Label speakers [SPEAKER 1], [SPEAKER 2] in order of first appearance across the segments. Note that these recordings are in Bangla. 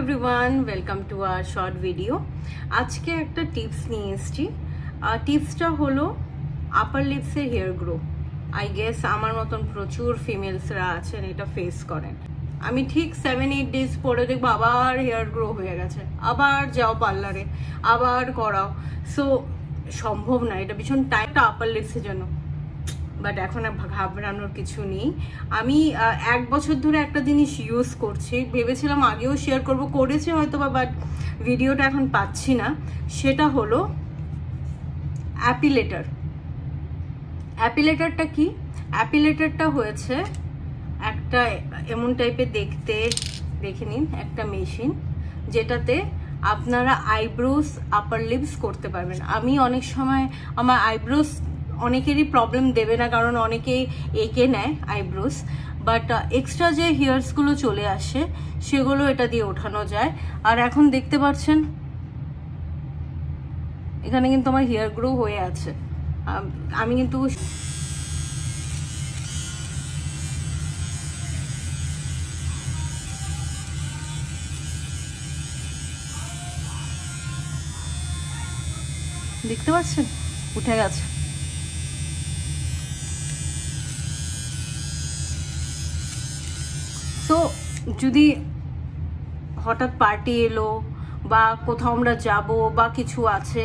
[SPEAKER 1] Everyone, welcome to our short video. আজকে একটা টিপস নিয়ে এসেছি। টিপসটা হলো আপার লিপসের হেয়ার গ্রো। আই গেস আমার মতন প্রচুর ফিমেলসরা আছেন এটা ফেস করেন। আমি ঠিক 7-8 ডেজ পরে দেখবো আবার হেয়ার গ্রো হয়ে গেছে, আবার যাও পার্লারে, আবার করাও। সো সম্ভব না, এটা ভীষণ টাইট আপার লিপসের জন্য। বাট এখন ঘাবড়ানোর কিছু নেই। আমি 1 বছর ধরে একটা জিনিস ইউজ করছি, ভেবেছিলাম আগেও শেয়ার করেছি হয়তো বা, বাট ভিডিওটা এখন পাচ্ছি না। সেটা হলো অ্যাপিলেটার। অ্যাপিলেটারটা কি? অ্যাপিলেটারটা হয়েছে একটা এমন টাইপের দেখে নিন, একটা মেশিন যেটাতে আপনারা আইব্রোস আপার লিপস করতে পারবেন। আমি অনেক সময় আমার আইব্রোস অনেকেরই প্রবলেম দেবে না, কারণ অনেকেই এঁকে নেয় আইব্রোস, বাট এক্সট্রা যে হেয়ার্সগুলো চলে আসে সেগুলো এটা দিয়ে ওঠানো যায়। আর এখন দেখতে পাচ্ছেন এখানে কিন্তু আমার হেয়ার গ্রো হয়ে আছে। আমি কিন্তু দেখতে পাচ্ছেন উঠে গেছে। তো যদি হঠাৎ পার্টি এলো বা কোথাও আমরা যাব বা কিছু আছে,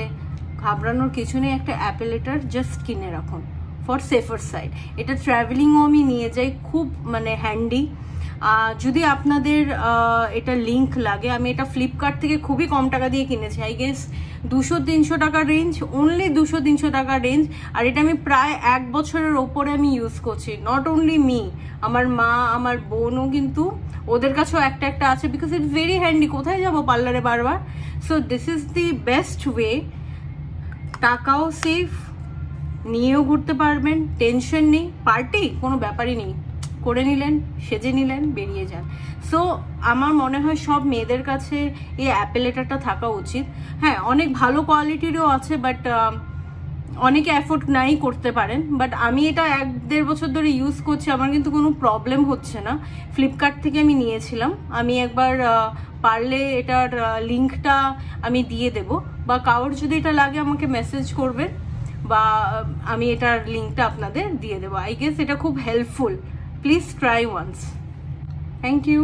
[SPEAKER 1] ঘাবড়ানোর কিছু নেই। একটা অ্যাপিলেটার জাস্ট কিনে রাখুন ফর সেফার সাইড। এটা ট্রাভেলিংও আমি নিয়ে যাই, খুব হ্যান্ডি। যদি আপনাদের এটা লিঙ্ক লাগে, আমি এটা ফ্লিপকার্ট থেকে খুবই কম টাকা দিয়ে কিনেছি। আই গেস 200-300 টাকার রেঞ্জ, অনলি 200-300 টাকার রেঞ্জ। আর এটা আমি প্রায় 1 বছরের ওপরে আমি ইউজ করছি। নট অনলি মি, আমার মা, আমার বোনও কিন্তু, ওদের কাছেও একটা আছে, বিকজ ইটস ভেরি হ্যান্ডি। কোথায় যাবো পার্লারে বারবার? So this is the best way. টাকাও সেফ, নিয়েও ঘুরতে পারবেন, টেনশন নেই, পার্টি কোনো ব্যাপারই নেই, করে নিলেন, সেজে নিলেন, বেরিয়ে যান। সো আমার মনে হয় সব মেয়েদের কাছে এই অ্যাপিলেটারটা থাকা উচিত। হ্যাঁ, অনেক ভালো কোয়ালিটিরও আছে, বাট অনেকে অ্যাফোর্ড নাই করতে পারেন। বাট আমি এটা 1-1.5 বছর ধরে ইউজ করছি, আমার কিন্তু কোনো প্রবলেম হচ্ছে না। ফ্লিপকার্ট থেকে আমি নিয়েছিলাম। আমি একবার পারলে এটার লিঙ্কটা আমি দিয়ে দেব, বা কারোর যদি এটা লাগে আমাকে মেসেজ করবেন, বা আমি এটার লিঙ্কটা আপনাদের দিয়ে দেবো। আই গেস এটা খুব helpful. Please try once. Thank you.